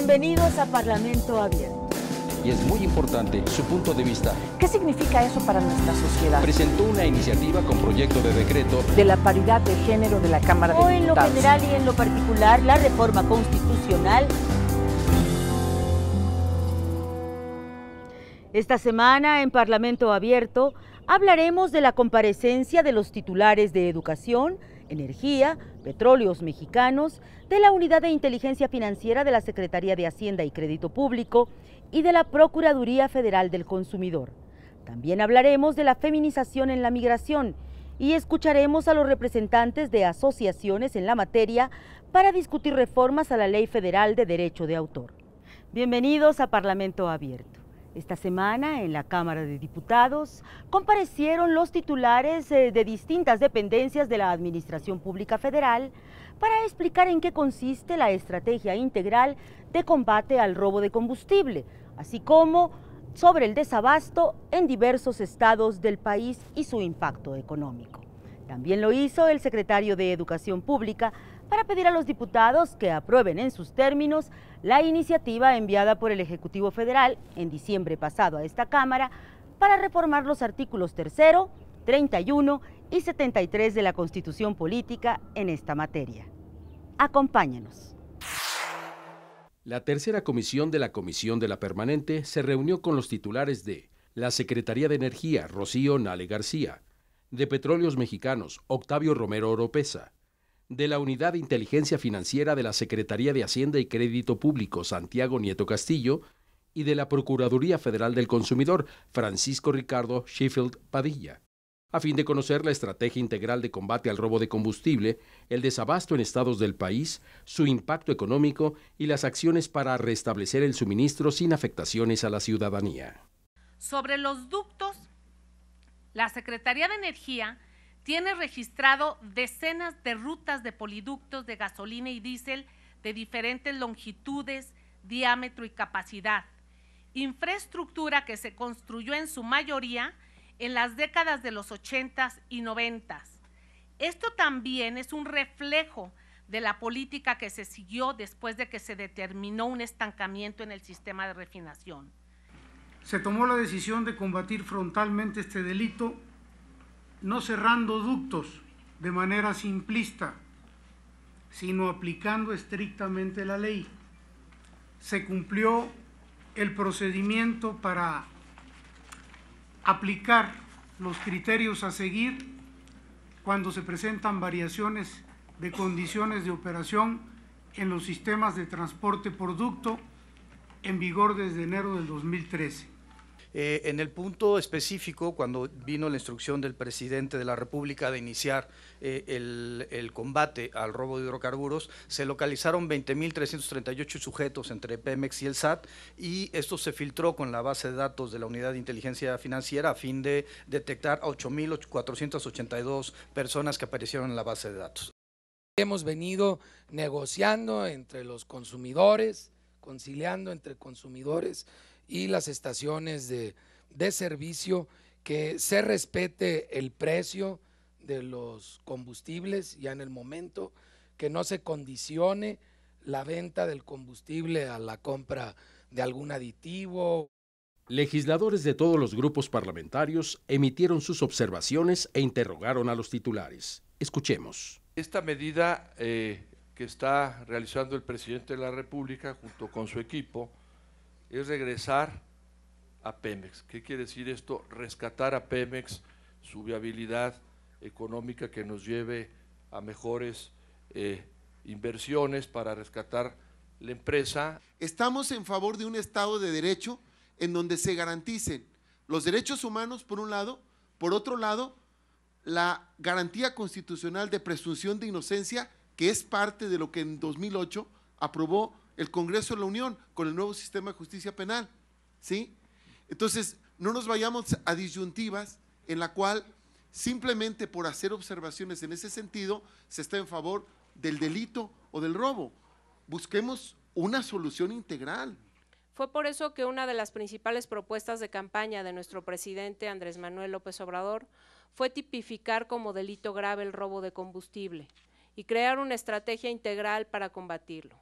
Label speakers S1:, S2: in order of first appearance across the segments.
S1: Bienvenidos a Parlamento Abierto.
S2: Y es muy importante su punto de vista.
S3: ¿Qué significa eso para nuestra sociedad?
S2: Presentó una iniciativa con proyecto de decreto
S3: de la paridad de género de la Cámara de Diputados.
S1: O en lo general y en lo particular, la reforma constitucional. Esta semana en Parlamento Abierto hablaremos de la comparecencia de los titulares de Educación, Energía, Petróleos Mexicanos, de la Unidad de Inteligencia Financiera de la Secretaría de Hacienda y Crédito Público y de la Procuraduría Federal del Consumidor. También hablaremos de la feminización en la migración y escucharemos a los representantes de asociaciones en la materia para discutir reformas a la Ley Federal de Derecho de Autor. Bienvenidos a Parlamento Abierto. Esta semana en la Cámara de Diputados comparecieron los titulares de distintas dependencias de la Administración Pública Federal para explicar en qué consiste la estrategia integral de combate al robo de combustible, así como sobre el desabasto en diversos estados del país y su impacto económico. También lo hizo el secretario de Educación Pública para pedir a los diputados que aprueben en sus términos la iniciativa enviada por el Ejecutivo Federal en diciembre pasado a esta Cámara para reformar los artículos 3, 31 y 73 de la Constitución Política en esta materia. Acompáñenos.
S2: La tercera comisión de la Comisión de la Permanente se reunió con los titulares de la Secretaría de Energía, Rocío Nale García, de Petróleos Mexicanos, Octavio Romero Oropesa, de la Unidad de Inteligencia Financiera de la Secretaría de Hacienda y Crédito Público, Santiago Nieto Castillo, y de la Procuraduría Federal del Consumidor, Francisco Ricardo Sheffield Padilla, a fin de conocer la estrategia integral de combate al robo de combustible, el desabasto en estados del país, su impacto económico y las acciones para restablecer el suministro sin afectaciones a la ciudadanía.
S4: Sobre los ductos, la Secretaría de Energía tiene registrado decenas de rutas de poliductos de gasolina y diésel de diferentes longitudes, diámetro y capacidad. Infraestructura que se construyó en su mayoría en las décadas de los 80s y 90s. Esto también es un reflejo de la política que se siguió después de que se determinó un estancamiento en el sistema de refinación.
S5: Se tomó la decisión de combatir frontalmente este delito, no cerrando ductos de manera simplista, sino aplicando estrictamente la ley. Se cumplió el procedimiento para aplicar los criterios a seguir cuando se presentan variaciones de condiciones de operación en los sistemas de transporte por ducto en vigor desde enero del 2013.
S6: En el punto específico, cuando vino la instrucción del presidente de la República de iniciar el combate al robo de hidrocarburos, se localizaron 20.338 sujetos entre Pemex y el SAT, y esto se filtró con la base de datos de la Unidad de Inteligencia Financiera a fin de detectar a 8.482 personas que aparecieron en la base de datos.
S7: Hemos venido negociando entre los consumidores, conciliando entre consumidores y las estaciones de servicio, que se respete el precio de los combustibles ya en el momento, que no se condicione la venta del combustible a la compra de algún aditivo.
S2: Legisladores de todos los grupos parlamentarios emitieron sus observaciones e interrogaron a los titulares. Escuchemos.
S8: Esta medida que está realizando el presidente de la República junto con su equipo es regresar a Pemex. ¿Qué quiere decir esto? Rescatar a Pemex, su viabilidad económica, que nos lleve a mejores inversiones para rescatar la empresa.
S9: Estamos en favor de un Estado de Derecho en donde se garanticen los derechos humanos por un lado, por otro lado, la garantía constitucional de presunción de inocencia, que es parte de lo que en 2008 aprobó el Congreso de la Unión con el nuevo sistema de justicia penal, ¿sí? Entonces, no nos vayamos a disyuntivas en la cual simplemente por hacer observaciones en ese sentido se está en favor del delito o del robo. Busquemos una solución integral.
S10: Fue por eso que una de las principales propuestas de campaña de nuestro presidente Andrés Manuel López Obrador fue tipificar como delito grave el robo de combustible y crear una estrategia integral para combatirlo.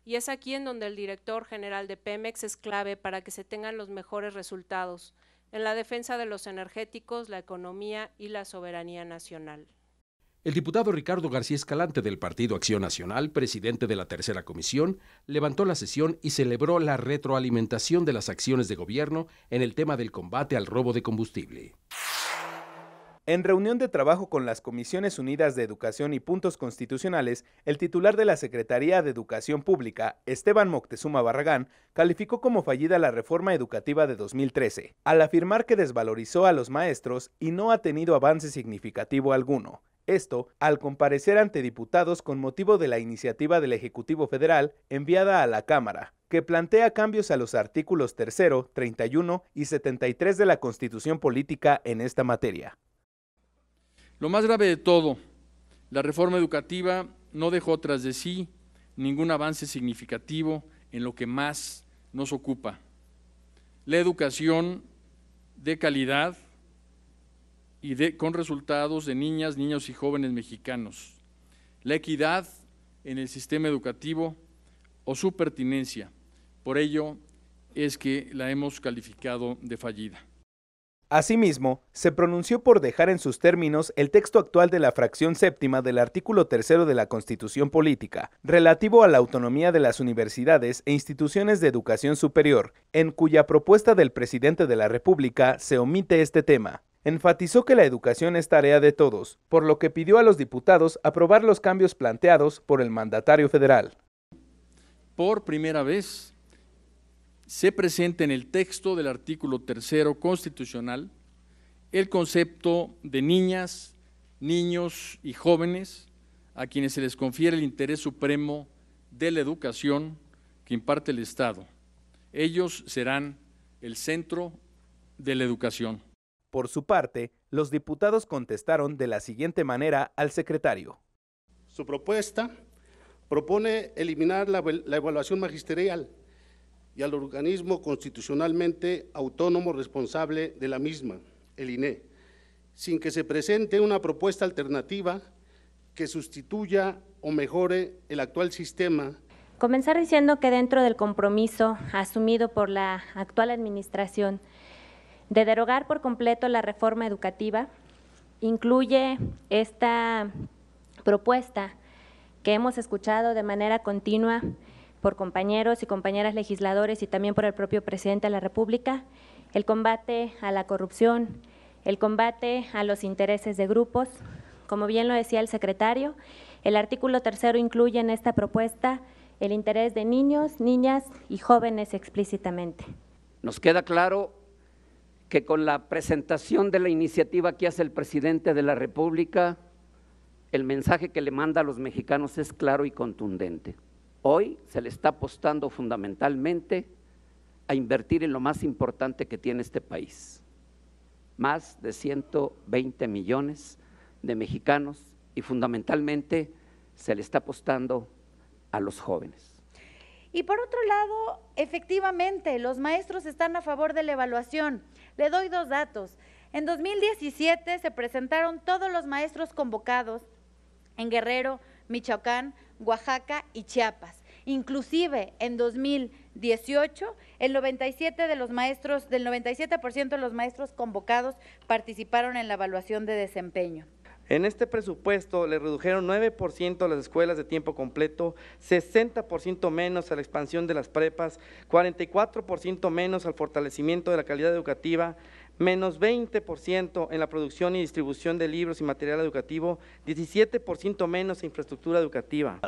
S10: Y es aquí en donde el director general de Pemex es clave para que se tengan los mejores resultados en la defensa de los energéticos, la economía y la soberanía nacional.
S2: El diputado Ricardo García Escalante del Partido Acción Nacional, presidente de la tercera comisión, levantó la sesión y celebró la retroalimentación de las acciones de gobierno en el tema del combate al robo de combustible.
S11: En reunión de trabajo con las Comisiones Unidas de Educación y Puntos Constitucionales, el titular de la Secretaría de Educación Pública, Esteban Moctezuma Barragán, calificó como fallida la reforma educativa de 2013, al afirmar que desvalorizó a los maestros y no ha tenido avance significativo alguno. Esto, al comparecer ante diputados con motivo de la iniciativa del Ejecutivo Federal enviada a la Cámara, que plantea cambios a los artículos 3, 31 y 73 de la Constitución Política en esta materia.
S12: Lo más grave de todo, la reforma educativa no dejó tras de sí ningún avance significativo en lo que más nos ocupa: la educación de calidad y con resultados de niñas, niños y jóvenes mexicanos, la equidad en el sistema educativo o su pertinencia. Por ello es que la hemos calificado de fallida.
S11: Asimismo, se pronunció por dejar en sus términos el texto actual de la fracción séptima del artículo 3 de la Constitución Política, relativo a la autonomía de las universidades e instituciones de educación superior, en cuya propuesta del presidente de la República se omite este tema. Enfatizó que la educación es tarea de todos, por lo que pidió a los diputados aprobar los cambios planteados por el mandatario federal.
S12: Por primera vez se presenta en el texto del artículo 3 constitucional el concepto de niñas, niños y jóvenes a quienes se les confiere el interés supremo de la educación que imparte el Estado. Ellos serán el centro de la educación.
S11: Por su parte, los diputados contestaron de la siguiente manera al secretario.
S13: Su propuesta propone eliminar la evaluación magisterial y al organismo constitucionalmente autónomo responsable de la misma, el INE, sin que se presente una propuesta alternativa que sustituya o mejore el actual sistema.
S14: Comenzar diciendo que dentro del compromiso asumido por la actual administración de derogar por completo la reforma educativa, incluye esta propuesta que hemos escuchado de manera continua por compañeros y compañeras legisladores y también por el propio presidente de la República, el combate a la corrupción, el combate a los intereses de grupos. Como bien lo decía el secretario, el artículo 3 incluye en esta propuesta el interés de niños, niñas y jóvenes explícitamente.
S15: Nos queda claro que con la presentación de la iniciativa que hace el presidente de la República, el mensaje que le manda a los mexicanos es claro y contundente. Hoy se le está apostando fundamentalmente a invertir en lo más importante que tiene este país. Más de 120 millones de mexicanos y fundamentalmente se le está apostando a los jóvenes.
S1: Y por otro lado, efectivamente, los maestros están a favor de la evaluación. Le doy dos datos. En 2017 se presentaron todos los maestros convocados en Guerrero, Michoacán, Oaxaca y Chiapas. Inclusive en 2018 el 97% de los maestros convocados participaron en la evaluación de desempeño.
S16: En este presupuesto le redujeron 9% a las escuelas de tiempo completo, 60% menos a la expansión de las prepas, 44% menos al fortalecimiento de la calidad educativa, menos 20% en la producción y distribución de libros y material educativo, 17% menos a infraestructura educativa.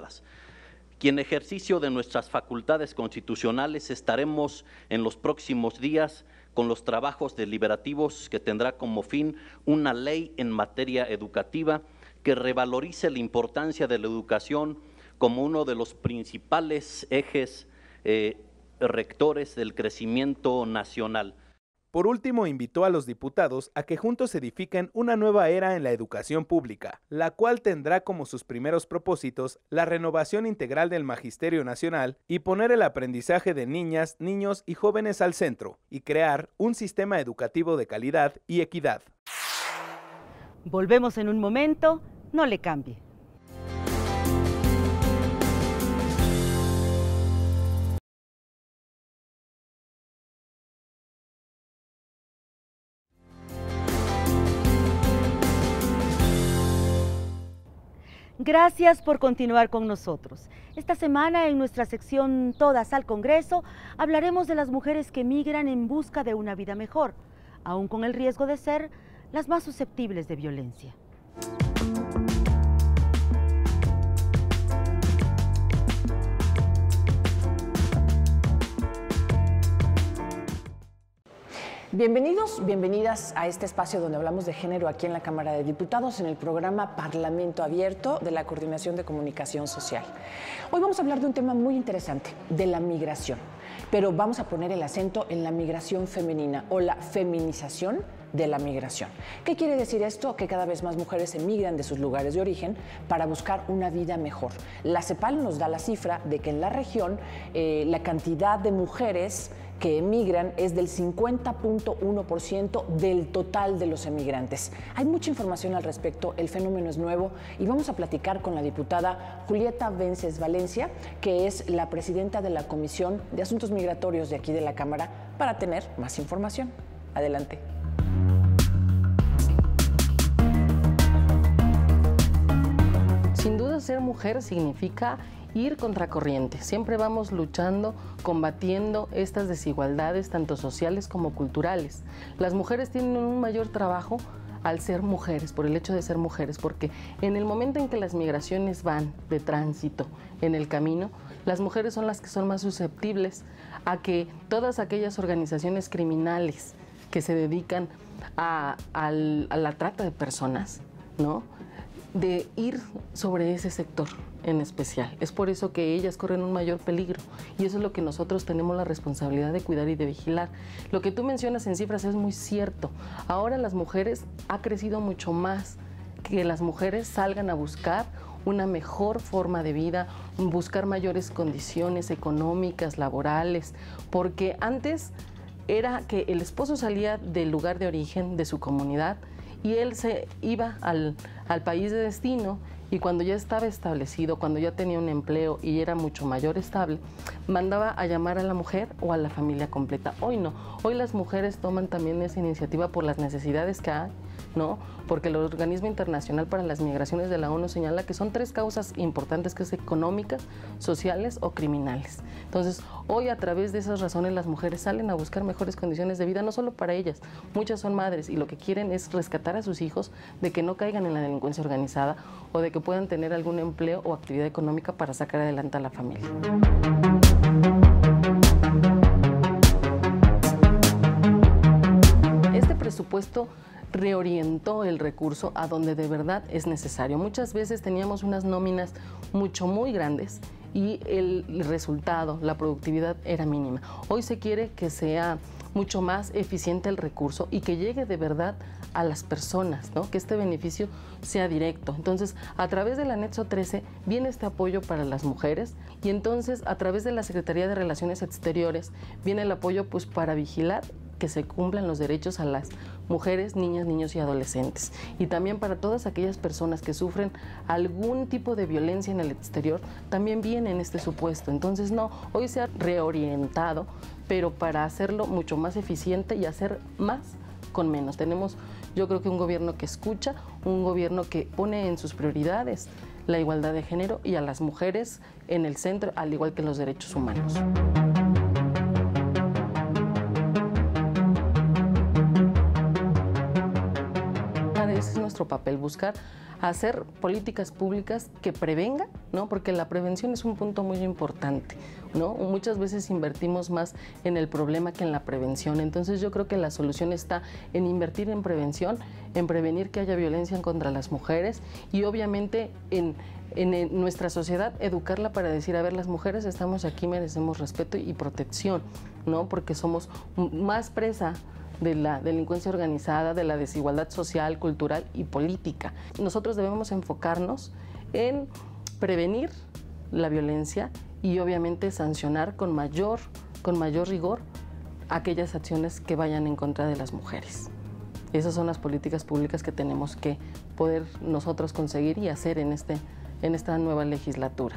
S17: Y en ejercicio de nuestras facultades constitucionales estaremos en los próximos días con los trabajos deliberativos que tendrá como fin una ley en materia educativa que revalorice la importancia de la educación como uno de los principales ejes rectores del crecimiento nacional.
S11: Por último, invitó a los diputados a que juntos edifiquen una nueva era en la educación pública, la cual tendrá como sus primeros propósitos la renovación integral del Magisterio Nacional y poner el aprendizaje de niñas, niños y jóvenes al centro, y crear un sistema educativo de calidad y equidad.
S1: Volvemos en un momento, no le cambie. Gracias por continuar con nosotros. Esta semana en nuestra sección Todas al Congreso hablaremos de las mujeres que migran en busca de una vida mejor, aún con el riesgo de ser las más susceptibles de violencia.
S3: Bienvenidos, bienvenidas a este espacio donde hablamos de género aquí en la Cámara de Diputados en el programa Parlamento Abierto de la Coordinación de Comunicación Social. Hoy vamos a hablar de un tema muy interesante, de la migración, pero vamos a poner el acento en la migración femenina o la feminización de la migración. ¿Qué quiere decir esto? Que cada vez más mujeres emigran de sus lugares de origen para buscar una vida mejor. La CEPAL nos da la cifra de que en la región la cantidad de mujeres que emigran es del 50.1% del total de los emigrantes. Hay mucha información al respecto, el fenómeno es nuevo y vamos a platicar con la diputada Julieta Vences Valencia, que es la presidenta de la Comisión de Asuntos Migratorios de aquí de la Cámara, para tener más información. Adelante.
S18: Sin duda, ser mujer significa ir contracorriente. Siempre vamos luchando, combatiendo estas desigualdades, tanto sociales como culturales. Las mujeres tienen un mayor trabajo al ser mujeres, por el hecho de ser mujeres, porque en el momento en que las migraciones van de tránsito en el camino, las mujeres son las que son más susceptibles a que todas aquellas organizaciones criminales que se dedican a la trata de personas, ¿no?, de ir sobre ese sector en especial. Es por eso que ellas corren un mayor peligro y eso es lo que nosotros tenemos la responsabilidad de cuidar y de vigilar. Lo que tú mencionas en cifras es muy cierto. Ahora las mujeres ha crecido mucho más que las mujeres salgan a buscar una mejor forma de vida, buscar mayores condiciones económicas, laborales, porque antes era que el esposo salía del lugar de origen de su comunidad y él se iba al país de destino y cuando ya estaba establecido, cuando ya tenía un empleo y era mucho mayor estable, mandaba a llamar a la mujer o a la familia completa. Hoy no, hoy las mujeres toman también esa iniciativa por las necesidades que hay, ¿no? Porque el Organismo Internacional para las Migraciones de la ONU señala que son 3 causas importantes, que es económicas, sociales o criminales. Entonces, hoy a través de esas razones las mujeres salen a buscar mejores condiciones de vida, no solo para ellas, muchas son madres y lo que quieren es rescatar a sus hijos de que no caigan en la delincuencia organizada o de que puedan tener algún empleo o actividad económica para sacar adelante a la familia. Este presupuesto reorientó el recurso a donde de verdad es necesario. Muchas veces teníamos unas nóminas muy grandes y el resultado, la productividad era mínima. Hoy se quiere que sea mucho más eficiente el recurso y que llegue de verdad a las personas, ¿no? Que este beneficio sea directo. Entonces, a través del anexo 13 viene este apoyo para las mujeres y entonces a través de la Secretaría de Relaciones Exteriores viene el apoyo pues para vigilar que se cumplan los derechos a las mujeres, niñas, niños y adolescentes. Y también para todas aquellas personas que sufren algún tipo de violencia en el exterior, también viene en este supuesto. Entonces, no, hoy se ha reorientado, pero para hacerlo mucho más eficiente y hacer más con menos. Tenemos, yo creo que un gobierno que escucha, un gobierno que pone en sus prioridades la igualdad de género y a las mujeres en el centro, al igual que los derechos humanos. Ese es nuestro papel, buscar hacer políticas públicas que prevengan, ¿no? Porque la prevención es un punto muy importante, ¿no? Muchas veces invertimos más en el problema que en la prevención. Entonces yo creo que la solución está en invertir en prevención, en prevenir que haya violencia contra las mujeres y obviamente en nuestra sociedad educarla para decir, a ver, las mujeres estamos aquí, merecemos respeto y protección, ¿no? Porque somos más presa de la delincuencia organizada, de la desigualdad social, cultural y política. Nosotros debemos enfocarnos en prevenir la violencia y obviamente sancionar con mayor rigor aquellas acciones que vayan en contra de las mujeres. Esas son las políticas públicas que tenemos que poder nosotros conseguir y hacer en en esta nueva legislatura.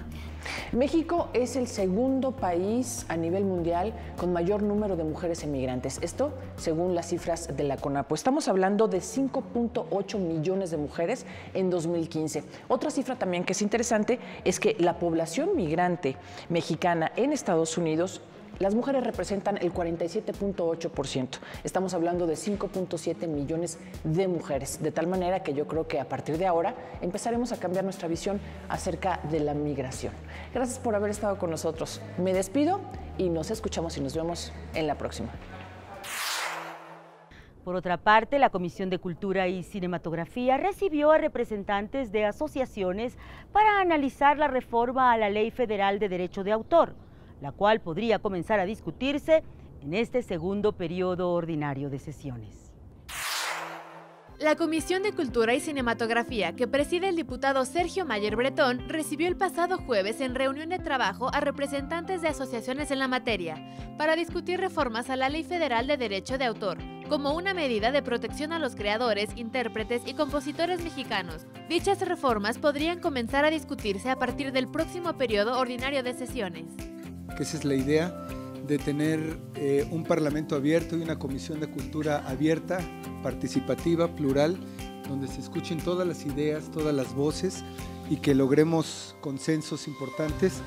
S3: México es el segundo país a nivel mundial con mayor número de mujeres emigrantes. Esto según las cifras de la CONAPO. Estamos hablando de 5.8 millones de mujeres en 2015. Otra cifra también que es interesante es que la población migrante mexicana en Estados Unidos, las mujeres representan el 47.8%. Estamos hablando de 5.7 millones de mujeres. De tal manera que yo creo que a partir de ahora empezaremos a cambiar nuestra visión acerca de la migración. Gracias por haber estado con nosotros. Me despido y nos escuchamos y nos vemos en la próxima.
S1: Por otra parte, la Comisión de Cultura y Cinematografía recibió a representantes de asociaciones para analizar la reforma a la Ley Federal de Derecho de Autor, la cual podría comenzar a discutirse en este segundo periodo ordinario de sesiones.
S19: La Comisión de Cultura y Cinematografía, que preside el diputado Sergio Mayer Bretón, recibió el pasado jueves en reunión de trabajo a representantes de asociaciones en la materia para discutir reformas a la Ley Federal de Derecho de Autor, como una medida de protección a los creadores, intérpretes y compositores mexicanos. Dichas reformas podrían comenzar a discutirse a partir del próximo periodo ordinario de sesiones.
S20: Que esa es la idea de tener un parlamento abierto y una comisión de cultura abierta, participativa, plural, donde se escuchen todas las ideas, todas las voces y que logremos consensos importantes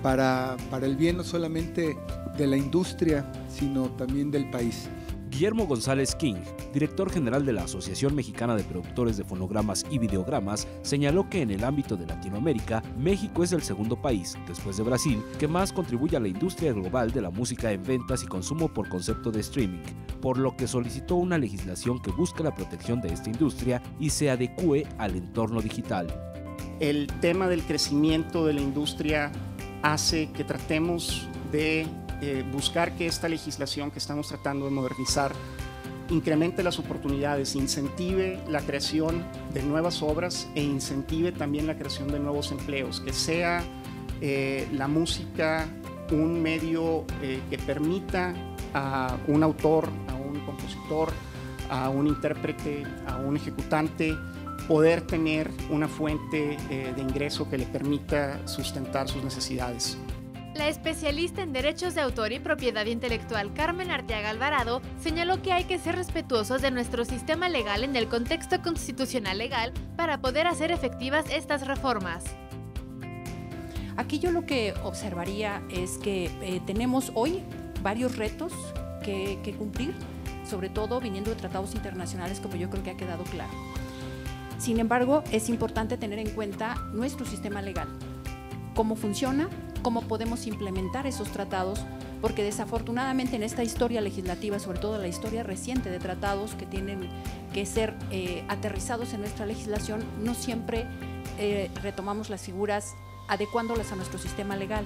S20: para el bien no solamente de la industria, sino también del país.
S21: Guillermo González King, director general de la Asociación Mexicana de Productores de Fonogramas y Videogramas, señaló que en el ámbito de Latinoamérica, México es el segundo país, después de Brasil, que más contribuye a la industria global de la música en ventas y consumo por concepto de streaming, por lo que solicitó una legislación que busque la protección de esta industria y se adecúe al entorno digital.
S22: El tema del crecimiento de la industria hace que tratemos de buscar que esta legislación que estamos tratando de modernizar incremente las oportunidades, incentive la creación de nuevas obras e incentive también la creación de nuevos empleos, que sea la música un medio que permita a un autor, a un compositor, a un intérprete, a un ejecutante poder tener una fuente de ingreso que le permita sustentar sus necesidades.
S19: La especialista en derechos de autor y propiedad intelectual Carmen Arteaga Alvarado señaló que hay que ser respetuosos de nuestro sistema legal en el contexto constitucional legal para poder hacer efectivas estas reformas.
S23: Aquí yo lo que observaría es que tenemos hoy varios retos que cumplir, sobre todo viniendo de tratados internacionales, como yo creo que ha quedado claro. Sin embargo, es importante tener en cuenta nuestro sistema legal, cómo funciona, cómo podemos implementar esos tratados, porque desafortunadamente en esta historia legislativa, sobre todo la historia reciente de tratados que tienen que ser aterrizados en nuestra legislación, no siempre retomamos las figuras adecuándolas a nuestro sistema legal.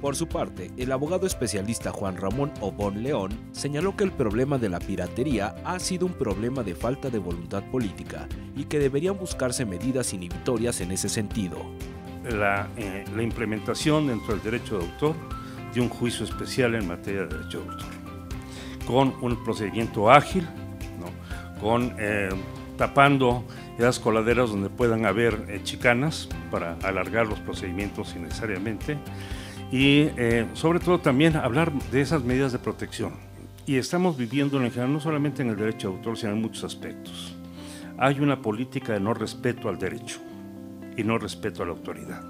S21: Por su parte, el abogado especialista Juan Ramón Obón León señaló que el problema de la piratería ha sido un problema de falta de voluntad política y que deberían buscarse medidas inhibitorias en ese sentido.
S24: La implementación dentro del derecho de autor de un juicio especial en materia de derecho de autor, con un procedimiento ágil, ¿no? Con tapando esas coladeras donde puedan haber chicanas para alargar los procedimientos innecesariamente y sobre todo también hablar de esas medidas de protección. Y estamos viviendo en general no solamente en el derecho de autor, sino en muchos aspectos. Hay una política de no respeto al derecho y no respeto a la autoridad.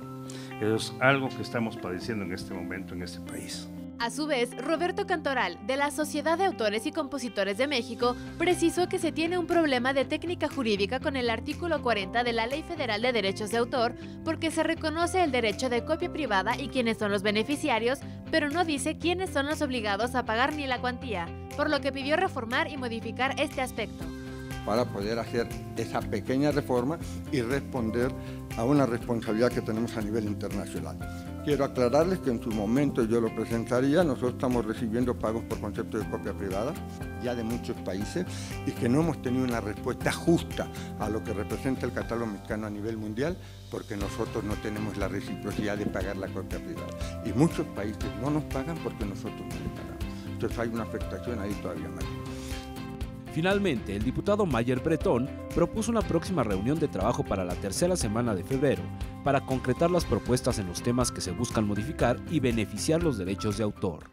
S24: Eso es algo que estamos padeciendo en este momento en este país.
S19: A su vez, Roberto Cantoral, de la Sociedad de Autores y Compositores de México, precisó que se tiene un problema de técnica jurídica con el artículo 40 de la Ley Federal de Derechos de Autor, porque se reconoce el derecho de copia privada y quiénes son los beneficiarios, pero no dice quiénes son los obligados a pagar ni la cuantía, por lo que pidió reformar y modificar este aspecto.
S25: Para poder hacer esa pequeña reforma y responder a una responsabilidad que tenemos a nivel internacional. Quiero aclararles que en su momento yo lo presentaría, nosotros estamos recibiendo pagos por concepto de copia privada ya de muchos países y que no hemos tenido una respuesta justa a lo que representa el catálogo mexicano a nivel mundial porque nosotros no tenemos la reciprocidad de pagar la copia privada y muchos países no nos pagan porque nosotros no les pagamos. Entonces hay una afectación ahí todavía mayor.
S21: Finalmente, el diputado Mayer Bretón propuso una próxima reunión de trabajo para la tercera semana de febrero para concretar las propuestas en los temas que se buscan modificar y beneficiar los derechos de autor.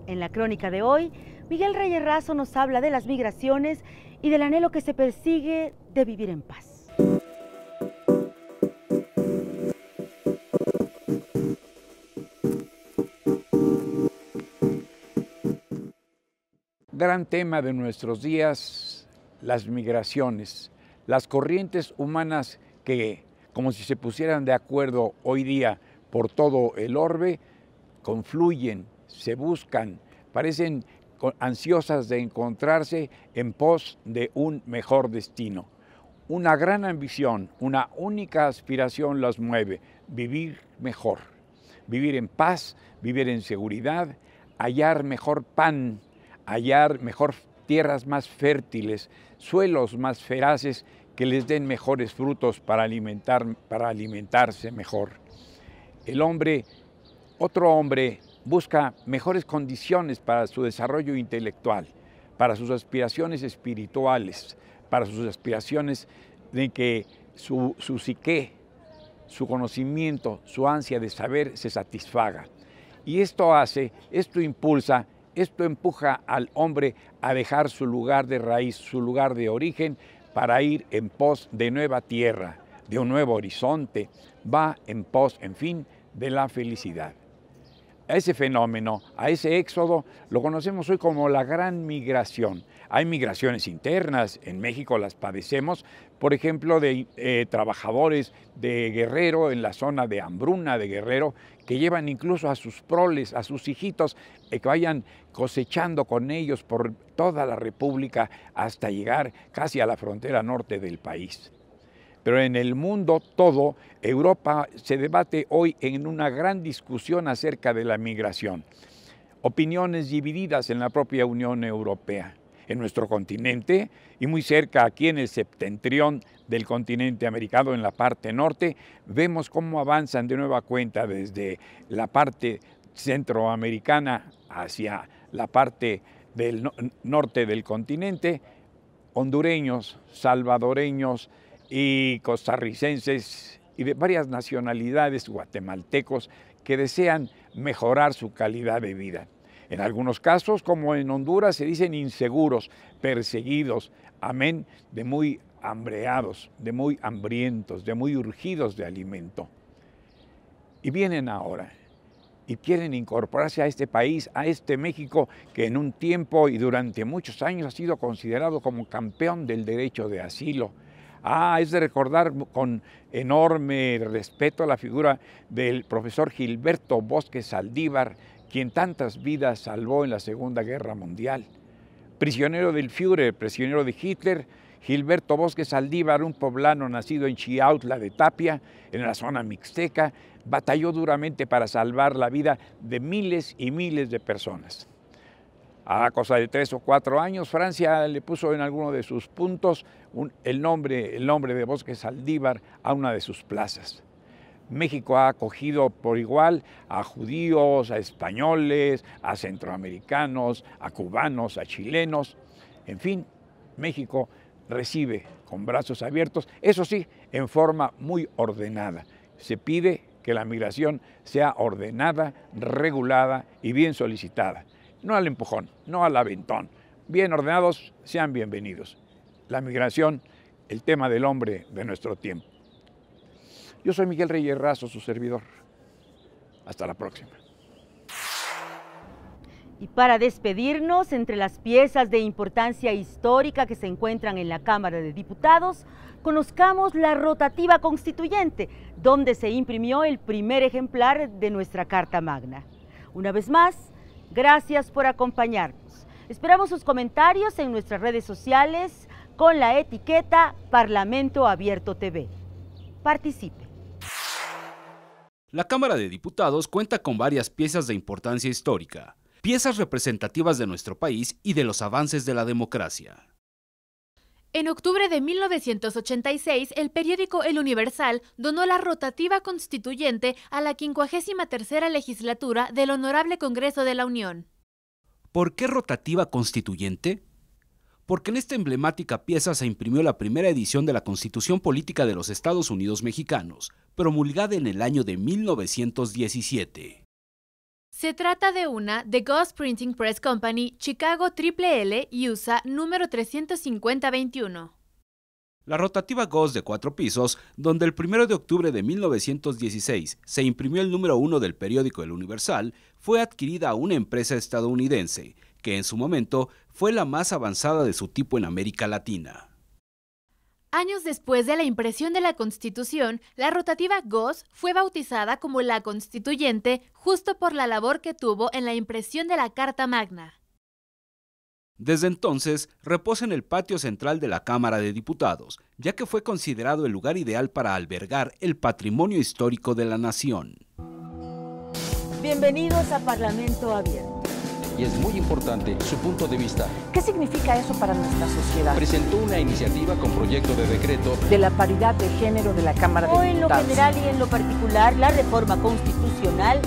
S1: En la crónica de hoy, Miguel Reyes Razo nos habla de las migraciones y del anhelo que se persigue de vivir en paz.
S4: Gran tema de nuestros días, las migraciones, las corrientes humanas que, como si se pusieran de acuerdo hoy día por todo el orbe, confluyen, se buscan, parecen ansiosas de encontrarse en pos de un mejor destino. Una gran ambición, una única aspiración las mueve: vivir mejor, vivir en paz, vivir en seguridad, hallar mejor pan, hallar mejor tierras más fértiles, suelos más feraces que les den mejores frutos para alimentarse mejor. El hombre, otro hombre, busca mejores condiciones para su desarrollo intelectual, para sus aspiraciones espirituales, para sus aspiraciones de que su psique, su conocimiento, su ansia de saber se satisfaga. Y esto impulsa, esto empuja al hombre a dejar su lugar de raíz, su lugar de origen, para ir en pos de nueva tierra, de un nuevo horizonte, va en pos, en fin, de la felicidad. A ese fenómeno, a ese éxodo, lo conocemos hoy como la gran migración. Hay migraciones internas, en México las padecemos, por ejemplo, de trabajadores de Guerrero, en la zona de Hambruna de Guerrero, que llevan incluso a sus proles, a sus hijitos, que vayan cosechando con ellos por toda la República hasta llegar casi a la frontera norte del país. Pero en el mundo todo, Europa se debate hoy en una gran discusión acerca de la migración. Opiniones divididas en la propia Unión Europea. En nuestro continente y muy cerca aquí en el septentrión del continente americano, en la parte norte, vemos cómo avanzan de nueva cuenta desde la parte centroamericana hacia la parte del norte del continente, hondureños, salvadoreños y costarricenses y de varias nacionalidades, guatemaltecos, que desean mejorar su calidad de vida. En algunos casos, como en Honduras, se dicen inseguros, perseguidos, amén, de muy hambreados, de muy hambrientos, de muy urgidos de alimento. Y vienen ahora y quieren incorporarse a este país, a este México, que en un tiempo y durante muchos años ha sido considerado como campeón del derecho de asilo. Es de recordar con enorme respeto a la figura del profesor Gilberto Bosques Saldívar, quien tantas vidas salvó en la Segunda Guerra Mundial. Prisionero del Führer, prisionero de Hitler, Gilberto Bosques Saldívar, un poblano nacido en Chiautla de Tapia, en la zona mixteca, batalló duramente para salvar la vida de miles y miles de personas. A cosa de 3 o 4 años, Francia le puso en alguno de sus puntos el nombre de Bosques Saldívar a una de sus plazas. México ha acogido por igual a judíos, a españoles, a centroamericanos, a cubanos, a chilenos. En fin, México recibe con brazos abiertos, eso sí, en forma muy ordenada. Se pide que la migración sea ordenada, regulada y bien solicitada. No al empujón, no al aventón. Bien ordenados, sean bienvenidos. La migración, el tema del hombre de nuestro tiempo. Yo soy Miguel Reyes Razo, su servidor. Hasta la próxima.
S1: Y para despedirnos, entre las piezas de importancia histórica que se encuentran en la Cámara de Diputados, conozcamos la rotativa constituyente, donde se imprimió el primer ejemplar de nuestra Carta Magna. Una vez más, gracias por acompañarnos. Esperamos sus comentarios en nuestras redes sociales con la etiqueta Parlamento Abierto TV. Participe.
S21: La Cámara de Diputados cuenta con varias piezas de importancia histórica, piezas representativas de nuestro país y de los avances de la democracia.
S19: En octubre de 1986, el periódico El Universal donó la rotativa constituyente a la 53ª legislatura del Honorable Congreso de la Unión.
S21: ¿Por qué rotativa constituyente? Porque en esta emblemática pieza se imprimió la primera edición de la Constitución Política de los Estados Unidos Mexicanos, promulgada en el año de 1917.
S19: Se trata de una The Goss Printing Press Company, Chicago LL, USA, número 35021.
S21: La rotativa Goss de 4 pisos, donde el 1 de octubre de 1916 se imprimió el número 1 del periódico El Universal, fue adquirida a una empresa estadounidense, que en su momento fue la más avanzada de su tipo en América Latina.
S19: Años después de la impresión de la Constitución, la rotativa Goss fue bautizada como la Constituyente justo por la labor que tuvo en la impresión de la Carta Magna.
S21: Desde entonces, reposa en el patio central de la Cámara de Diputados, ya que fue considerado el lugar ideal para albergar el patrimonio histórico de la nación.
S1: Bienvenidos a Parlamento Abierto.
S2: Y es muy importante su punto de vista.
S3: ¿Qué significa eso para nuestra sociedad?
S2: Presentó una iniciativa con proyecto de decreto
S3: De la paridad de género de la Cámara de
S1: O en lo
S3: Diputados.
S1: general y en lo particular, la reforma constitucional